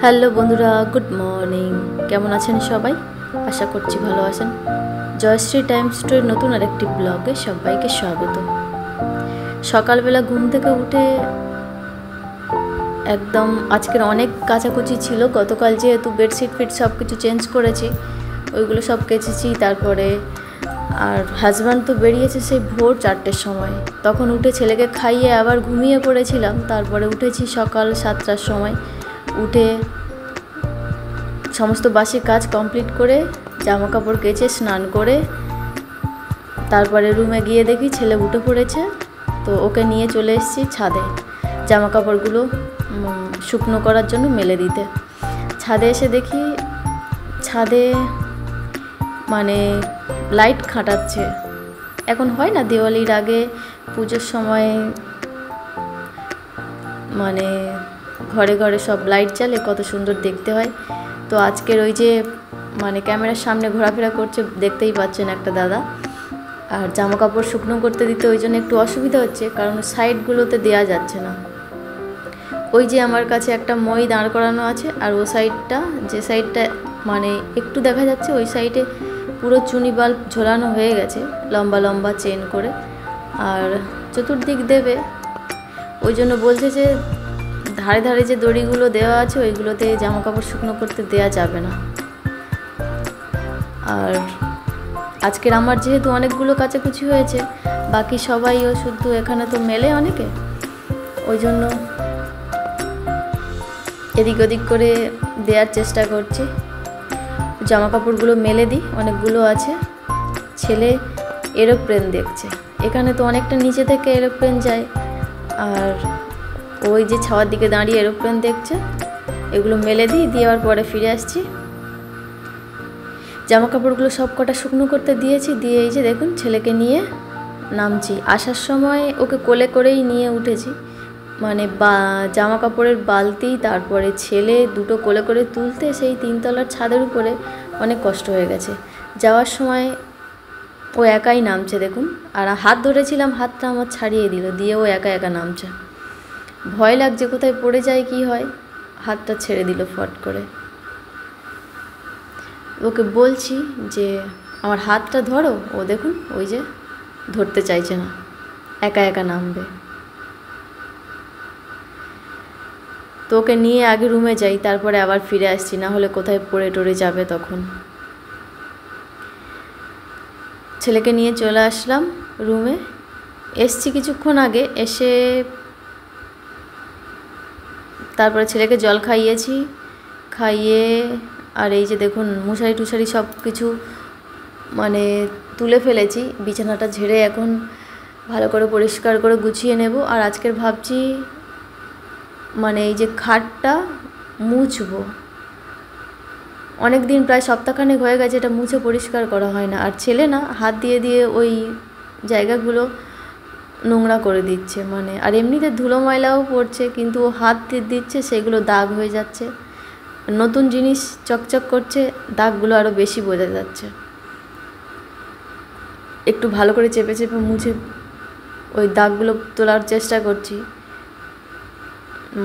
Hello বন্ধুরা, good morning. কেমন আছেন সবাই? আশা করছি ভালো আছেন। জয়শ্রী টাইম স্টোরির নতুন আরেকটি ব্লগে সবাইকে স্বাগত। সকালবেলা ঘুম থেকে উঠে একদম আজকের অনেক কাচাকুচি ছিল। গতকাল যেহেতু বেডশিট ফিট সব কিছু চেঞ্জ করেছি, ওইগুলো সব কেচেছি। তারপরে আর হাজব্যান্ড তো বেরিয়েছে সেই ভোর 4টের সময়, তখন উঠে ছেলেকে খাইয়ে আবার ঘুমিয়ে পড়েছিলাম। তারপরে উঠেছি সকাল 7টার সময়। উঠে সমস্ত বাসি কাজ কমপ্লিট করে জামা কাপড় কেচে স্নান করে তারপরে রুমে গিয়ে দেখি ছেলে উঠে পড়েছে। তো ওকে নিয়ে চলে এসেছি ছাদে জামা কাপড়গুলো শুকনো করার জন্য মেলে দিতে। ছাদে এসে দেখি ছাদে মানে লাইট খাটাচ্ছে। এখন হয় না দিওয়ালির আগে পুজোর সময় মানে ঘরে ঘরে সব লাইট জ্বালে, কত সুন্দর দেখতে হয়। তো আজকের ওই যে মানে ক্যামেরার সামনে ঘোরাফেরা করছে, দেখতেই পাচ্ছেন একটা দাদা। আর জামা কাপড় শুকনো করতে দিতে ওই জন্য একটু অসুবিধা হচ্ছে, কারণ সাইডগুলোতে দেওয়া যাচ্ছে না। ওই যে আমার কাছে একটা মই দাঁড় করানো আছে, আর ও সাইডটা যে সাইডটা মানে একটু দেখা যাচ্ছে, ওই সাইডে পুরো চুনি বাল্ব ঝোলানো হয়ে গেছে লম্বা লম্বা চেন করে। আর চতুর্দিক দেবে, ওই জন্য বলছে যে ধারে ধারে যে দড়িগুলো দেওয়া আছে ওইগুলোতে জামা কাপড় শুকনো করতে দেওয়া যাবে না। আর আজকের আমার যেহেতু অনেকগুলো কাচাকুচি হয়েছে, বাকি সবাইও শুধু এখানে তো মেলে অনেকে, ওই জন্য এদিক ওদিক করে দেওয়ার চেষ্টা করছি। জামা কাপড়গুলো মেলে দিই, অনেকগুলো আছে। ছেলে এরোপ্লেন দেখছে, এখানে তো অনেকটা নিচে থেকে এরোপ্লেন যায়, আর ওই যে ছাওয়ার দিকে দাঁড়িয়ে এরোপ্লেন দেখছে। এগুলো মেলে দিই, দেওয়ার পরে ফিরে আসছি। জামা কাপড়গুলো সব কটা শুকনো করতে দিয়েছি, দিয়ে এই যে দেখুন ছেলেকে নিয়ে নামছি। আসার সময় ওকে কোলে করেই নিয়ে উঠেছি, মানে জামা কাপড়ের বালতি তারপরে ছেলে দুটো কোলে করে তুলতে সেই 3তলার ছাদের উপরে অনেক কষ্ট হয়ে গেছে। যাওয়ার সময় ও একাই নামছে দেখুন, আর হাত ধরেছিলাম, হাতটা আমার ছাড়িয়ে দিল, দিয়ে ও একা একা নামছে। ভয় লাগছে কোথায় পড়ে যায় কি হয়, হাতটা ছেড়ে দিল ফট করে। ওকে বলছি যে আমার হাতটা ধরো, ও দেখুন ওই যে ধরতে চাইছে না, একা একা নামবে। তো ওকে নিয়ে আগে রুমে যাই, তারপরে আবার ফিরে আসছি, না হলে কোথায় পড়ে টরে যাবে তখন। ছেলেকে নিয়ে চলে আসলাম রুমে। এসছি কিছুক্ষণ আগে, এসে তারপরে ছেলেকে জল খাইয়েছি, খাইয়ে আর এই যে দেখুন মশারি টুশারি সব কিছু মানে তুলে ফেলেছি। বিছানাটা ঝেড়ে এখন ভালো করে পরিষ্কার করে গুছিয়ে নেব। আর আজকের ভাবছি মানে এই যে খাটটা মুছবো, অনেক দিন প্রায় সপ্তাহখানেক হয়ে গেছে এটা মুছে পরিষ্কার করা হয় না। আর ছেলে না হাত দিয়ে দিয়ে ওই জায়গাগুলো নোংরা করে দিচ্ছে, মানে আর এমনিতে ধুলো ময়লাও পড়ছে, কিন্তু ও হাত দিচ্ছে সেগুলো দাগ হয়ে যাচ্ছে। নতুন জিনিস চকচক করছে, দাগগুলো আরও বেশি বোঝা যাচ্ছে। একটু ভালো করে চেপে চেপে মুছে ওই দাগগুলো তোলার চেষ্টা করছি,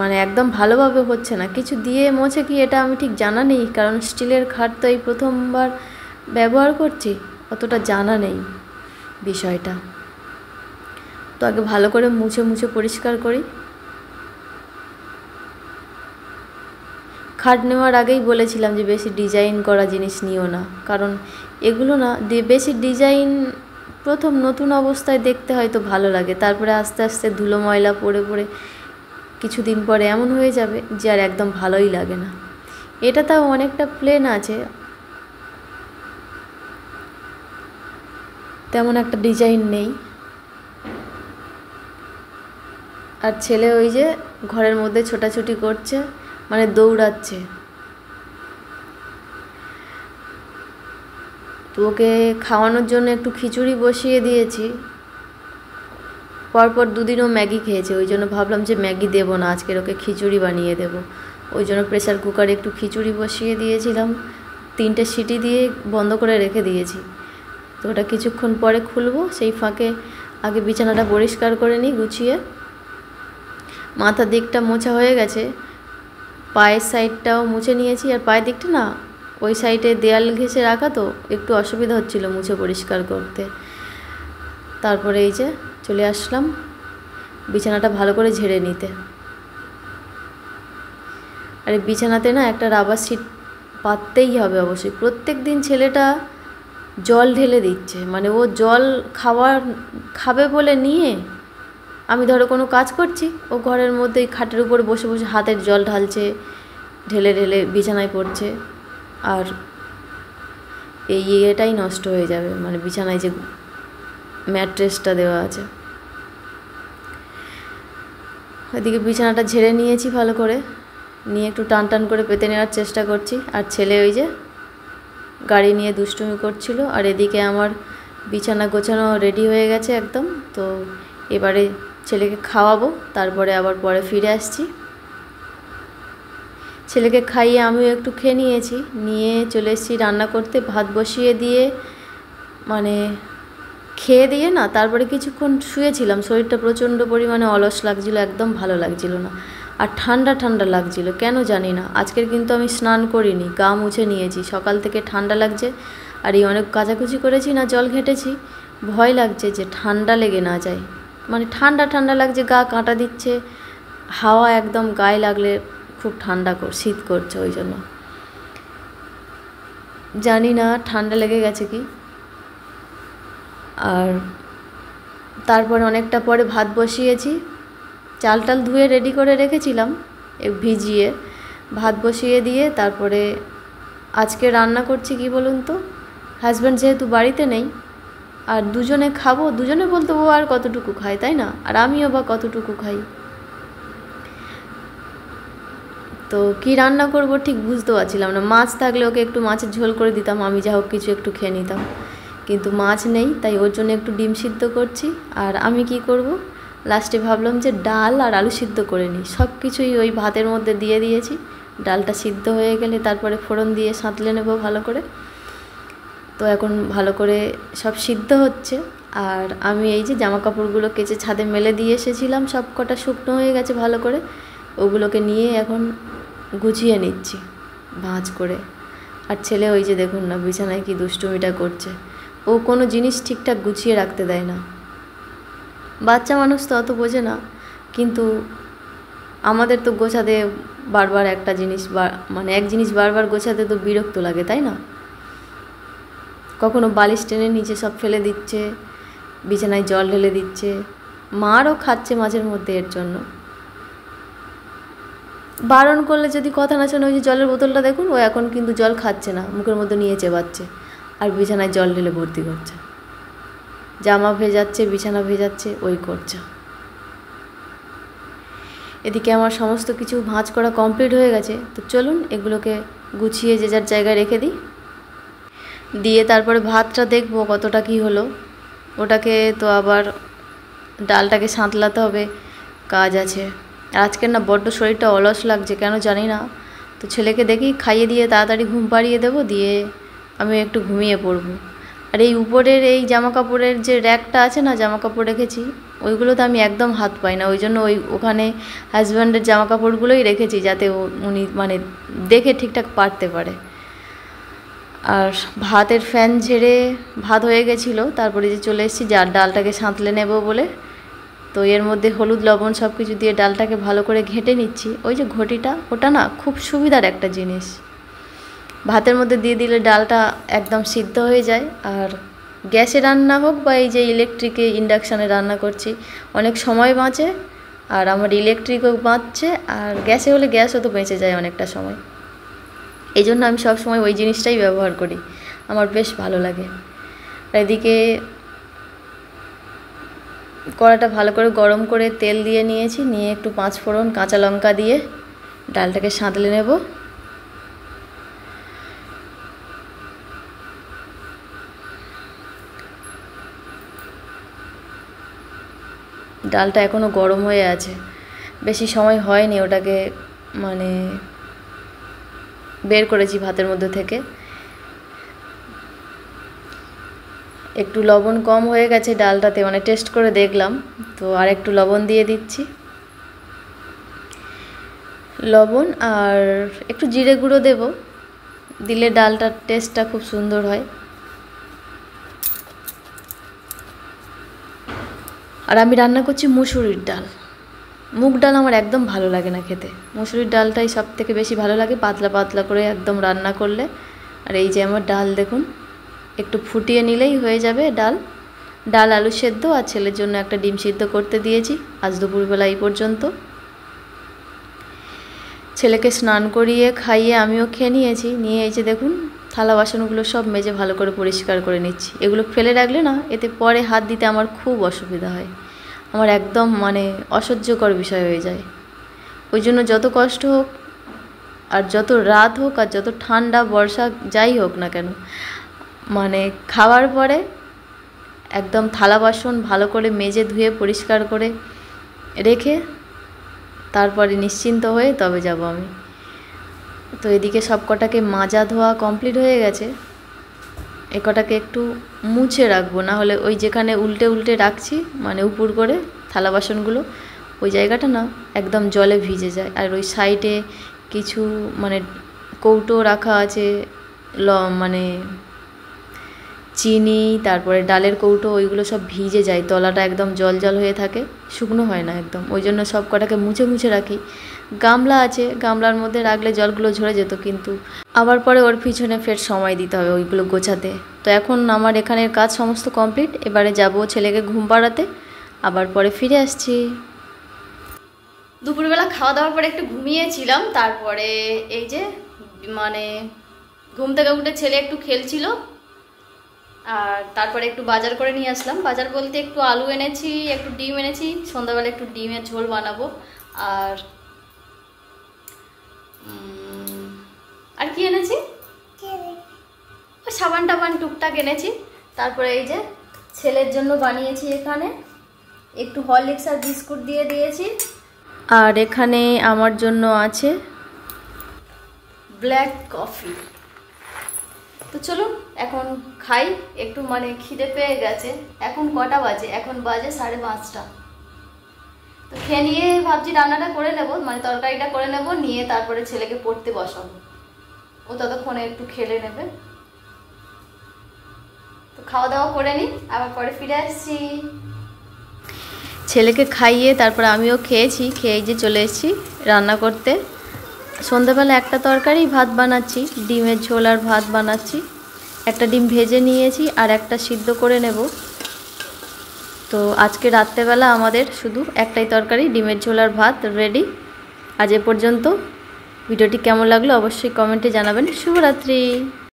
মানে একদম ভালোভাবে হচ্ছে না। কিছু দিয়ে মোছে কি এটা আমি ঠিক জানা নেই, কারণ স্টিলের খাট তো এই প্রথমবার ব্যবহার করছি, অতটা জানা নেই বিষয়টা। তো আগে ভালো করে মুছে মুছে পরিষ্কার করি। খাট নেওয়ার আগেই বলেছিলাম যে বেশি ডিজাইন করা জিনিস নিও না, কারণ এগুলো না বেশি ডিজাইন প্রথম নতুন অবস্থায় দেখতে হয়তো ভালো লাগে, তারপরে আস্তে আস্তে ধুলো ময়লা পড়ে পড়ে কিছুদিন পরে এমন হয়ে যাবে যে আর একদম ভালোই লাগে না। এটা তাও অনেকটা প্লেন আছে, তেমন একটা ডিজাইন নেই। আর ছেলে ওই যে ঘরের মধ্যে ছোটাছুটি করছে, মানে দৌড়াচ্ছে। তো ওকে খাওয়ানোর জন্য একটু খিচুড়ি বসিয়ে দিয়েছি। পরপর দুদিনও ম্যাগি খেয়েছে, ওই জন্য ভাবলাম যে ম্যাগি দেবো না, আজকের ওকে খিচুড়ি বানিয়ে দেব। ওই জন্য প্রেসার কুকারে একটু খিচুড়ি বসিয়ে দিয়েছিলাম, 3টে সিটি দিয়ে বন্ধ করে রেখে দিয়েছি। তো ওটা কিছুক্ষণ পরে খুলবো, সেই ফাঁকে আগে বিছানাটা পরিষ্কার করে নিই গুছিয়ে। মাথার দিকটা মোছা হয়ে গেছে, পায়ের সাইডটাও মুছে নিয়েছি। আর পায়ের দিকটা না ওই সাইডে দেয়াল ঘেঁষে রাখা, তো একটু অসুবিধা হচ্ছিল মুছে পরিষ্কার করতে। তারপরে এই যে চলে আসলাম বিছানাটা ভালো করে ঝেড়ে নিতে। আর এই বিছানাতে না একটা রাবার সিট পাততেই হবে অবশ্যই। প্রত্যেক দিন ছেলেটা জল ঢেলে দিচ্ছে, মানে ও জল খাবে বলে নিয়ে, আমি ধরো কোনো কাজ করছি, ও ঘরের মধ্যে খাটের উপর বসে বসে হাতের জল ঢালছে, ঢেলে ঢেলে বিছানায় পড়ছে। আর এই ইয়েটাই নষ্ট হয়ে যাবে, মানে বিছানায় যে ম্যাট্রেসটা দেওয়া আছে। এদিকে বিছানাটা ঝেড়ে নিয়েছি ভালো করে, নিয়ে একটু টান টান করে পেতে নেওয়ার চেষ্টা করছি। আর ছেলে ওই যে গাড়ি নিয়ে দুষ্টুমি করছিল। আর এদিকে আমার বিছানা গোছানো রেডি হয়ে গেছে একদম। তো এবারে ছেলেকে খাওয়াবো, তারপরে আবার পরে ফিরে আসছি। ছেলেকে খাইয়ে আমিও একটু খেয়ে নিয়েছি, নিয়ে চলে এসেছি রান্না করতে। ভাত বসিয়ে দিয়ে মানে খেয়ে দিয়ে না তারপরে কিছুক্ষণ শুয়েছিলাম। শরীরটা প্রচণ্ড পরিমাণে অলস লাগছিল, একদম ভালো লাগছিল না। আর ঠান্ডা ঠান্ডা লাগছিল, কেন জানি না। আজকের কিন্তু আমি স্নান করিনি, গা মুছে নিয়েছি। সকাল থেকে ঠান্ডা লাগছে, আর এই অনেক কাচাকুচি করেছি না, জল ঘেঁটেছি, ভয় লাগছে যে ঠান্ডা লেগে না যায়। মানে ঠান্ডা ঠান্ডা লাগছে, গা কাঁটা দিচ্ছে, হাওয়া একদম গায়ে লাগলে খুব ঠান্ডা শীত করছে, ওই জন্য জানি না ঠান্ডা লেগে গেছে কি। আর তারপরে অনেকটা পরে ভাত বসিয়েছি, চাল টাল ধুয়ে রেডি করে রেখেছিলাম ভিজিয়ে। ভাত বসিয়ে দিয়ে তারপরে আজকে রান্না করছি কি বলুন তো, হাজব্যান্ড যেহেতু বাড়িতে নেই, আর দুজনে খাবো, দুজনে বলতে ও আর কতটুকু খায় তাই না, আর আমিও বা কতটুকু খাই। তো কি রান্না করব ঠিক বুঝতে পারছিলাম না। মাছ থাকলে ওকে একটু মাছের ঝোল করে দিতাম, আমি যা হোক কিছু একটু খেয়ে নিতাম, কিন্তু মাছ নেই, তাই ওর জন্য একটু ডিম সিদ্ধ করছি। আর আমি কি করব, লাস্টে ভাবলাম যে ডাল আর আলু সিদ্ধ করে নিই। সব কিছুই ওই ভাতের মধ্যে দিয়ে দিয়েছি, ডালটা সিদ্ধ হয়ে গেলে তারপরে ফোড়ন দিয়ে সাঁতলে নেব ভালো করে। তো এখন ভালো করে সব সিদ্ধ হচ্ছে। আর আমি এই যে জামা কাপড়গুলো কেচে ছাদে মেলে দিয়ে এসেছিলাম, সব কটা শুকনো হয়ে গেছে ভালো করে, ওগুলোকে নিয়ে এখন গুছিয়ে নিচ্ছি ভাঁজ করে। আর ছেলে ওই যে দেখুন না বিছানায় কি দুষ্টুমিটা করছে, ও কোনো জিনিস ঠিকঠাক গুছিয়ে রাখতে দেয় না। বাচ্চা মানুষ তো অত বোঝে না, কিন্তু আমাদের তো গোছাতে বারবার একটা জিনিস মানে এক জিনিস বারবার গোছাতে তো বিরক্ত লাগে তাই না। কখনো বালিশ টেনে নিচে সব ফেলে দিচ্ছে, বিছানায় জল ঢেলে দিচ্ছে, মারও খাচ্ছে মাঝের মধ্যে এর জন্য। বারণ করলে যদি কথা না শোনে, ওই যে জলের বোতলটা দেখুন, ও এখন কিন্তু জল খাচ্ছে না, মুখের মধ্যে নিয়ে চেবাচ্ছে, আর বিছানায় জল ঢেলে ভর্তি করছে, জামা ভেজাচ্ছে, বিছানা ভেজাচ্ছে, ওই করছে। এদিকে আমার সমস্ত কিছু ভাঁজ করা কমপ্লিট হয়ে গেছে। তো চলুন এগুলোকে গুছিয়ে যে যার জায়গায় রেখে দিই, দিয়ে তারপরে ভাতটা দেখবো কতটা কি হলো। ওটাকে তো আবার ডালটাকে সাঁতলাতে হবে, কাজ আছে। আজকের না বড্ড শরীরটা অলস লাগছে, কেন জানি না। তো ছেলেকে দেখি খাইয়ে দিয়ে তাড়াতাড়ি ঘুম পাড়িয়ে দেবো, দিয়ে আমি একটু ঘুমিয়ে পড়বো। আর এই উপরের এই জামা কাপড়ের যে র্যাকটা আছে না, জামা কাপড় রেখেছি, ওইগুলোতে আমি একদম হাত পাই না, ওই জন্য ওখানে হাজব্যান্ডের জামা কাপড়গুলোই রেখেছি, যাতে উনি মানে দেখে ঠিকঠাক পারতে পারে। আর ভাতের ফ্যান ঝেড়ে ভাত হয়ে গেছিলো, তারপরে যে চলে এসেছি ডালটাকে সাঁতলে নেব বলে। তো এর মধ্যে হলুদ লবণ সব কিছু দিয়ে ডালটাকে ভালো করে ঘেঁটে নিচ্ছি। ওই যে ঘটিটা, ওটা না খুব সুবিধার একটা জিনিস, ভাতের মধ্যে দিয়ে দিলে ডালটা একদম সিদ্ধ হয়ে যায়। আর গ্যাসে রান্না হোক বা এই যে ইলেকট্রিকে ইন্ডাকশানে রান্না করছি, অনেক সময় বাঁচে। আর আমার ইলেকট্রিকও বাঁচছে, আর গ্যাসে হলে গ্যাসও তো বেঁচে যায় অনেকটা সময়। এই জন্য আমি সব সময় ওই জিনিসটাই ব্যবহার করি, আমার বেশ ভালো লাগে। আর এদিকে কড়াটা ভালো করে গরম করে তেল দিয়ে নিয়েছি, নিয়ে একটু 5 ফোড়ন কাঁচা লঙ্কা দিয়ে ডালটাকে সাঁতলে নেব। ডালটা এখনও গরম হয়ে আছে, বেশি সময় হয়নি ওটাকে মানে বের করেছি ভাতের মধ্যে থেকে। একটু লবণ কম হয়ে গেছে ডালটাতে, মানে টেস্ট করে দেখলাম, তো আর একটু লবণ দিয়ে দিচ্ছি। লবণ আর একটু জিরে গুঁড়ো দেব, দিলে ডালটার টেস্টটা খুব সুন্দর হয়। আর আমি রান্না করছি মুসুরির ডাল। মুগ ডাল আমার একদম ভালো লাগে না খেতে, মুসুরির ডালটাই সব থেকে বেশি ভালো লাগে, পাতলা পাতলা করে একদম রান্না করলে। আর এই যে আমার ডাল দেখুন, একটু ফুটিয়ে নিলেই হয়ে যাবে ডাল। ডাল আলু সেদ্ধ আর ছেলের জন্য একটা ডিম সিদ্ধ করতে দিয়েছি আজ দুপুরবেলা এই পর্যন্ত। ছেলেকে স্নান করিয়ে খাইয়ে আমিও খেয়ে নিয়েছি। নিয়ে এই যে দেখুন থালা বাসনগুলো সব মেজে ভালো করে পরিষ্কার করে নিচ্ছি। এগুলো ফেলে রাখলে না, এতে পরে হাত দিতে আমার খুব অসুবিধা হয়, আমার একদম মানে অসহ্যকর বিষয় হয়ে যায়। ওই জন্য যত কষ্ট হোক আর যত রাত হোক আর যত ঠান্ডা বর্ষা যাই হোক না কেন, মানে খাওয়ার পরে একদম থালা বাসন ভালো করে মেজে ধুয়ে পরিষ্কার করে রেখে তারপরে নিশ্চিন্ত হয়ে তবে যাব আমি। তো এদিকে সব কটাকে মাজা ধোয়া কমপ্লিট হয়ে গেছে, এ কটাকে একটু মুছে রাখবো, না হলে ওই যেখানে উল্টে উল্টে রাখছি মানে উপর করে থালা বাসনগুলো, ওই জায়গাটা না একদম জলে ভিজে যায়। আর ওই সাইডে কিছু মানে কৌটো রাখা আছে, মানে চিনি, তারপরে ডালের কৌটো, ওইগুলো সব ভিজে যায়, তলাটা একদম জল জল হয়ে থাকে, শুকনো হয় না একদম। ওই জন্য সব কটাকে মুছে মুছে রাখি। গামলা আছে, গামলার মধ্যে রাখলে জলগুলো ঝরে যেত, কিন্তু আবার পরে ওর পিছনে ফের সময় দিতে হবে ওইগুলো গোছাতে। তো এখন আমার এখানের কাজ সমস্ত কমপ্লিট, এবারে যাব ছেলেকে ঘুম পাড়াতে, আবার পরে ফিরে আসছি। দুপুরবেলা খাওয়া দাওয়ার পরে একটু ঘুমিয়েছিলাম, তারপরে এই যে মানে ঘুম থেকে উঠে ছেলে একটু খেলছিল, আর তারপরে একটু বাজার করে নিয়ে আসলাম। বাজার বলতে একটু আলু এনেছি, একটু ডিম এনেছি, সন্ধ্যাবেলা একটু ডিমের ঝোল বানাবো। আর আর কি এনেছি, সাবান টাবান টুকটাক এনেছি। তারপরে এই যে ছেলের জন্য বানিয়েছি এখানে একটু হরলিক্স আর বিস্কুট দিয়ে দিয়েছি। আর এখানে আমার জন্য আছে ব্ল্যাক কফি। তো চলুন এখন খাই, একটু মানে খিদে পেয়ে গেছে। এখন কটা বাজে, এখন বাজে 5:30। তো খেয়ে নিয়ে ভাবছি রান্নাটা করে নেব, মানে তরকারিটা করে নেব, নিয়ে তারপরে ছেলেকে পড়তে বসাবো, ও ততক্ষণে একটু খেলে নেবে। তো খাওয়া দাওয়া করে নিই, আবার পরে ফিরে আসছি। ছেলেকে খাইয়ে তারপরে আমিও খেয়েছি, খেয়ে যে চলে এসেছি রান্না করতে। সন্ধ্যাবেলা একটা তরকারি ভাত বানাচ্ছি, ডিমের ঝোল আর ভাত বানাচ্ছি। একটা ডিম ভেজে নিয়েছি আর একটা সিদ্ধ করে নেব। তো আজকে রাত্রেবেলা আমাদের শুধু একটাই তরকারি, ডিমের ঝোল আর ভাত রেডি। আজ এ পর্যন্ত। ভিডিওটি কেমন লাগলো অবশ্যই কমেন্টে জানাবেন। শুভরাত্রি।